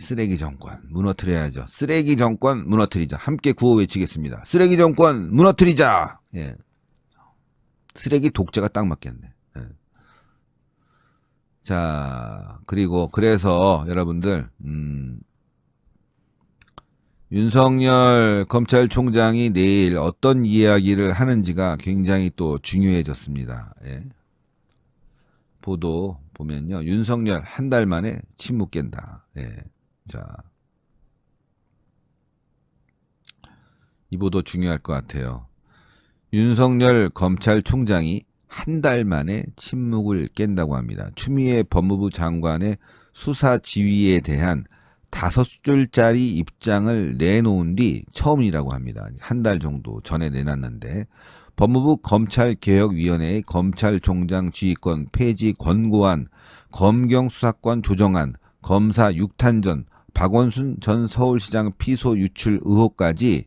쓰레기 정권 무너뜨려야죠. 쓰레기 정권 무너뜨리자. 함께 구호 외치겠습니다. 쓰레기 정권 무너뜨리자. 예. 쓰레기 독재가 딱 맞겠네. 예. 자, 그리고 그래서 여러분들 윤석열 검찰총장이 내일 어떤 이야기를 하는지가 굉장히 또 중요해졌습니다. 예. 보도 보면요. 윤석열 한 달 만에 침묵 깬다. 예. 자, 이 보도 중요할 것 같아요. 윤석열 검찰총장이 한 달 만에 침묵을 깬다고 합니다. 추미애 법무부 장관의 수사 지휘에 대한 5줄짜리 입장을 내놓은 뒤 처음이라고 합니다. 한 달 정도 전에 내놨는데 법무부 검찰개혁위원회의 검찰총장 지휘권 폐지 권고안, 검경수사권 조정안, 검사 6탄전, 박원순 전 서울시장 피소 유출 의혹까지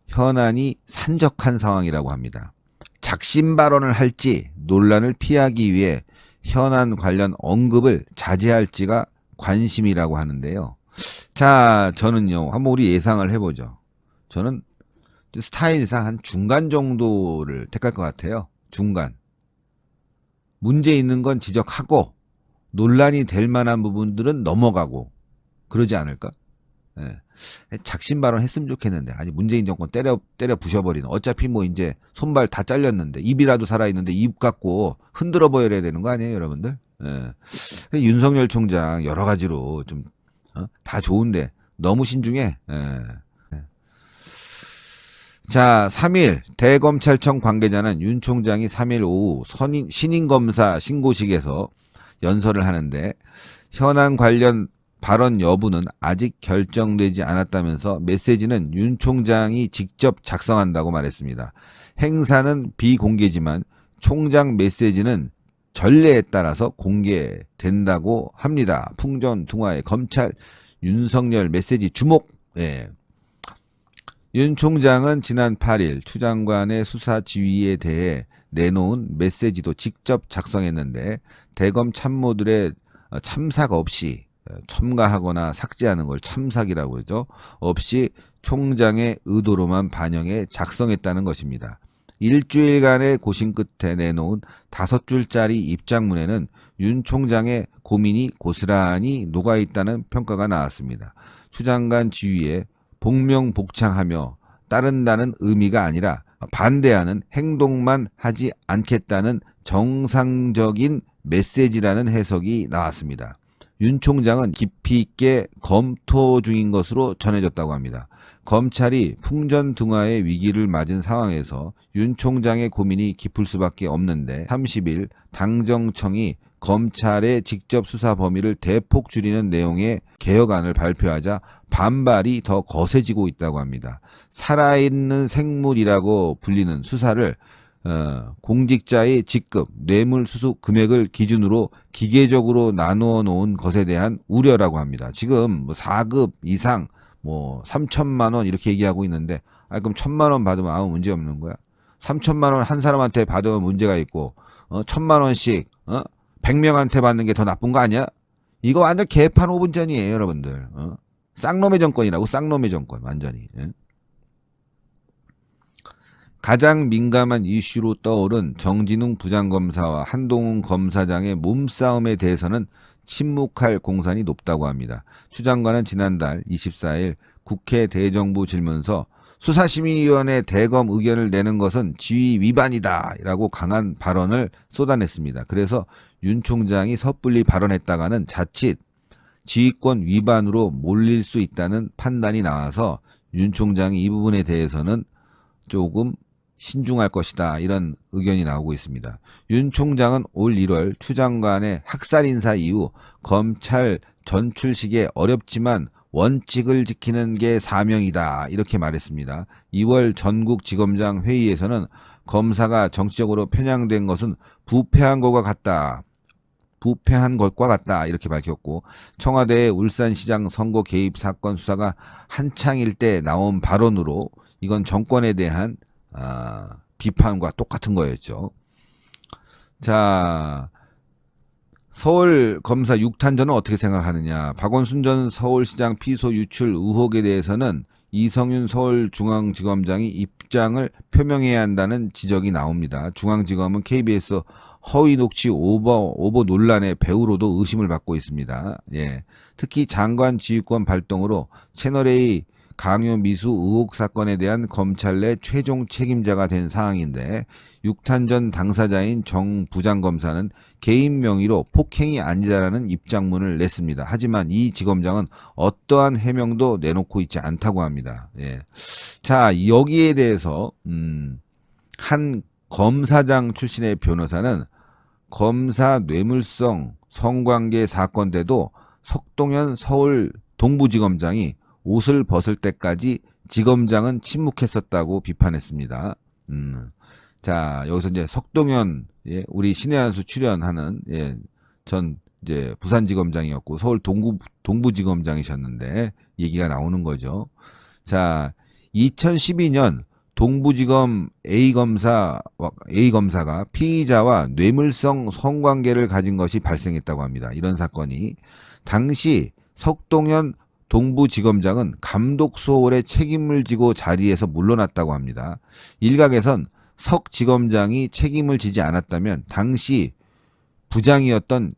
현안이 산적한 상황이라고 합니다. 작심 발언을 할지 논란을 피하기 위해 현안 관련 언급을 자제할지가 관심이라고 하는데요. 자, 저는요, 한번 우리 예상을 해보죠. 저는 스타일상 한 중간 정도를 택할 것 같아요. 중간. 문제 있는 건 지적하고 논란이 될 만한 부분들은 넘어가고 그러지 않을까? 예. 작심 발언 했으면 좋겠는데 아니 문재인 정권 때려 부셔버리는 어차피 뭐 이제 손발 다 잘렸는데 입이라도 살아있는데 입 갖고 흔들어 보여야 되는 거 아니에요 여러분들? 예. 윤석열 총장 여러 가지로 좀 다 좋은데 너무 신중해. 예. 자, 3일 대검찰청 관계자는 윤 총장이 3일 오후 신인검사 신고식에서 연설을 하는데 현안 관련 발언 여부는 아직 결정되지 않았다면서 메시지는 윤 총장이 직접 작성한다고 말했습니다. 행사는 비공개지만 총장 메시지는 전례에 따라서 공개된다고 합니다. 풍전등화의 검찰 윤석열 메시지 주목. 예. 윤 총장은 지난 8일 추 장관의 수사 지휘에 대해 내놓은 메시지도 직접 작성했는데 대검 참모들의 참삭 없이 첨가하거나 삭제하는 걸 참삭이라고 하죠. 없이 총장의 의도로만 반영해 작성했다는 것입니다. 일주일간의 고심 끝에 내놓은 5줄짜리 입장문에는 윤 총장의 고민이 고스란히 녹아있다는 평가가 나왔습니다. 추 장관 지휘에 복명복창하며 따른다는 의미가 아니라 반대하는 행동만 하지 않겠다는 정상적인 메시지라는 해석이 나왔습니다. 윤 총장은 깊이 있게 검토 중인 것으로 전해졌다고 합니다. 검찰이 풍전등화의 위기를 맞은 상황에서 윤 총장의 고민이 깊을 수밖에 없는데 30일 당정청이 검찰의 직접 수사 범위를 대폭 줄이는 내용의 개혁안을 발표하자 반발이 더 거세지고 있다고 합니다. 살아있는 생물이라고 불리는 수사를 공직자의 직급, 뇌물수수 금액을 기준으로 기계적으로 나누어 놓은 것에 대한 우려라고 합니다. 지금 4급 이상 3천만 원 이렇게 얘기하고 있는데 그럼 1,000만 원 받으면 아무 문제 없는 거야? 3천만 원 한 사람한테 받으면 문제가 있고 1,000만 원씩 100명한테 받는 게 더 나쁜 거 아니야? 이거 완전 개판 5분 전이에요 여러분들. 쌍놈의 정권이라고. 쌍놈의 정권 완전히. 예? 가장 민감한 이슈로 떠오른 정진웅 부장검사와 한동훈 검사장의 몸싸움에 대해서는 침묵할 공산이 높다고 합니다. 추 장관은 지난달 24일 국회 대정부 질문서 수사심의위원회 대검 의견을 내는 것은 지휘 위반이다 라고 강한 발언을 쏟아냈습니다. 그래서 윤 총장이 섣불리 발언했다가는 자칫 지휘권 위반으로 몰릴 수 있다는 판단이 나와서 윤 총장이 이 부분에 대해서는 조금 신중할 것이다 이런 의견이 나오고 있습니다. 윤 총장은 올 1월 추 장관의 학살 인사 이후 검찰 전출식에 어렵지만 원칙을 지키는 게 사명이다 이렇게 말했습니다. 2월 전국지검장 회의에서는 검사가 정치적으로 편향된 것은 부패한 것과 같다 이렇게 밝혔고 청와대의 울산시장 선거 개입 사건 수사가 한창일 때 나온 발언으로 이건 정권에 대한 비판과 똑같은 거였죠. 자, 서울 검사 6탄전은 어떻게 생각하느냐. 박원순 전 서울시장 피소 유출 의혹에 대해서는 이성윤 서울중앙지검장이 입장을 표명해야 한다는 지적이 나옵니다. 중앙지검은 KBS 허위 녹취 오보 논란의 배우로도 의심을 받고 있습니다. 예. 특히 장관 지휘권 발동으로 채널A 강요 미수 의혹 사건에 대한 검찰 내 최종 책임자가 된 상황인데 6탄전 당사자인 정 부장검사는 개인 명의로 폭행이 아니다라는 입장문을 냈습니다. 하지만 이 지검장은 어떠한 해명도 내놓고 있지 않다고 합니다. 예. 자, 여기에 대해서 한 검사장 출신의 변호사는 검사 뇌물성 성관계 사건 때도 석동현 서울 동부지검장이 옷을 벗을 때까지 지검장은 침묵했었다고 비판했습니다. 자, 여기서 이제 석동현, 예, 우리 신의 한 수 출연하는, 예, 전 이제 부산지검장이었고 서울 동부지검장이셨는데 얘기가 나오는 거죠. 자, 2012년 동부지검 A검사가 피의자와 뇌물성 성관계를 가진 것이 발생했다고 합니다. 이런 사건이. 당시 석동현 동부지검장은 감독 소홀의 책임을 지고 자리에서 물러났다고 합니다. 일각에선 석 지검장이 책임을 지지 않았다면 당시 부장이었던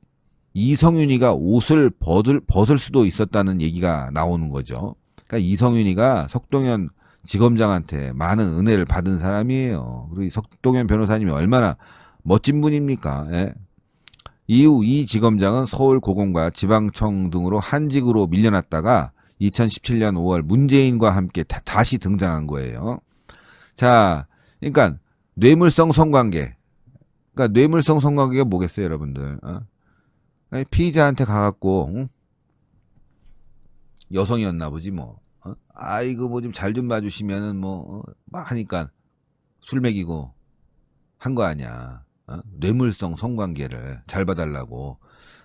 이성윤이가 옷을 벗을 수도 있었다는 얘기가 나오는 거죠. 그러니까 이성윤이가 석동현 지검장한테 많은 은혜를 받은 사람이에요. 그리고 석동현 변호사님이 얼마나 멋진 분입니까? 예. 이후 이 지검장은 서울고검과 지방청 등으로 한직으로 밀려났다가 2017년 5월 문재인과 함께 다시 등장한 거예요. 자, 그러니까 뇌물성 성관계. 그러니까 뇌물성 성관계가 뭐겠어요, 여러분들? 피의자한테 가갖고 여성이었나 보지 뭐. 아이고 뭐 좀 잘 좀 봐주시면은 막 하니까 술 먹이고 한 거 아니야. 뇌물성 성관계를 잘 봐달라고.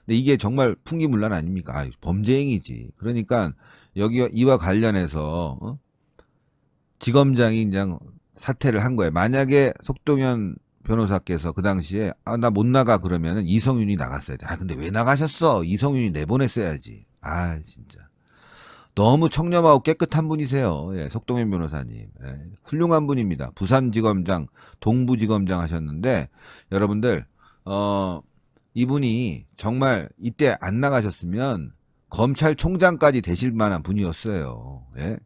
근데 이게 정말 풍기문란 아닙니까? 범죄 행위지. 그러니까 여기 이와 관련해서 지검장이 그냥 사퇴를 한 거예요. 만약에 석동현 변호사께서 그 당시에 나 못 나가 그러면은 이성윤이 나갔어야 돼. 근데 왜 나가셨어? 이성윤이 내보냈어야지. 진짜. 너무 청렴하고 깨끗한 분이세요. 예, 석동현 변호사님. 예, 훌륭한 분입니다. 부산지검장, 동부지검장 하셨는데 여러분들 이분이 정말 이때 안 나가셨으면 검찰총장까지 되실 만한 분이었어요. 예?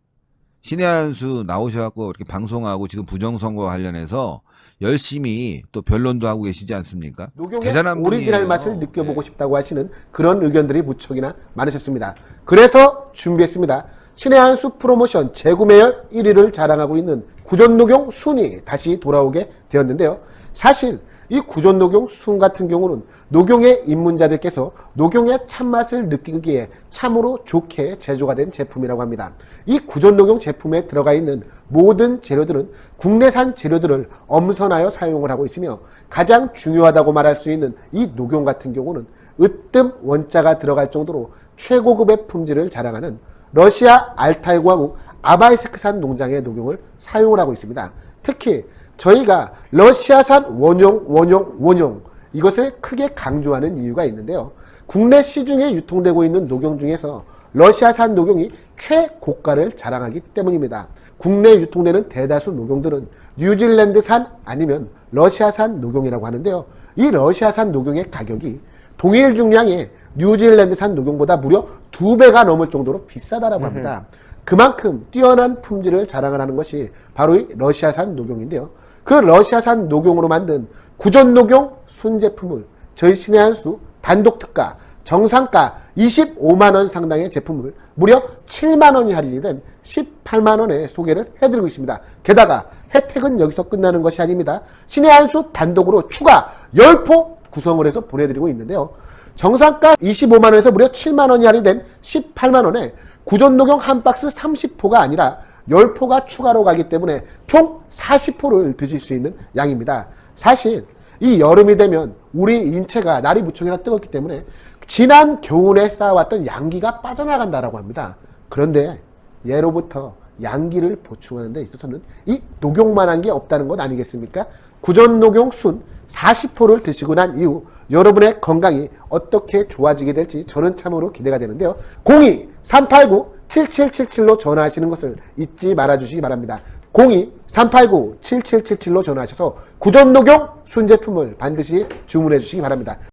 신의 한 수 나오셔갖고 이렇게 방송하고 지금 부정선거 관련해서 열심히 또 변론도 하고 계시지 않습니까? 녹용의 대단한 오리지널 분이에요. 맛을 느껴보고 싶다고 하시는 그런 의견들이 무척이나 많으셨습니다. 그래서 준비했습니다. 신의 한 수 프로모션 재구매율 1위를 자랑하고 있는 구전녹용 순이 다시 돌아오게 되었는데요. 사실 이 구전녹용 순 같은 경우는 녹용의 입문자들께서 녹용의 참맛을 느끼기에 참으로 좋게 제조가 된 제품이라고 합니다. 이 구전녹용 제품에 들어가 있는 모든 재료들은 국내산 재료들을 엄선하여 사용을 하고 있으며 가장 중요하다고 말할 수 있는 이 녹용 같은 경우는 으뜸 원자가 들어갈 정도로 최고급의 품질을 자랑하는 러시아 알타이 공화국 아바이스크산 농장의 녹용을 사용을 하고 있습니다. 특히 저희가 러시아산 원용 이것을 크게 강조하는 이유가 있는데요. 국내 시중에 유통되고 있는 녹용 중에서 러시아산 녹용이 최고가를 자랑하기 때문입니다. 국내에 유통되는 대다수 녹용들은 뉴질랜드산 아니면 러시아산 녹용이라고 하는데요. 이 러시아산 녹용의 가격이 동일 중량의 뉴질랜드산 녹용보다 무려 2배가 넘을 정도로 비싸다라고 합니다. 그만큼 뛰어난 품질을 자랑을 하는 것이 바로 이 러시아산 녹용인데요. 그 러시아산 녹용으로 만든 구전녹용 순제품을 저희 신의 한 수 단독 특가 정상가 25만원 상당의 제품을 무려 7만원이 할인이 된 18만원에 소개를 해드리고 있습니다. 게다가 혜택은 여기서 끝나는 것이 아닙니다. 신의 한 수 단독으로 추가 10포 구성을 해서 보내드리고 있는데요. 정상가 25만원에서 무려 7만원이 할인된 18만원에 구전녹용 한 박스 30포가 아니라 10포가 추가로 가기 때문에 총 40포를 드실 수 있는 양입니다. 사실 이 여름이 되면 우리 인체가 날이 무척이나 뜨겁기 때문에 지난 겨울에 쌓아왔던 양기가 빠져나간다라고 합니다. 그런데 예로부터 양기를 보충하는 데 있어서는 이 녹용만한 게 없다는 것 아니겠습니까? 구전녹용 순 40호를 드시고 난 이후 여러분의 건강이 어떻게 좋아지게 될지 저는 참으로 기대가 되는데요. 02-389-7777로 전화하시는 것을 잊지 말아주시기 바랍니다. 02-389-7777로 전화하셔서 구전녹용 순제품을 반드시 주문해 주시기 바랍니다.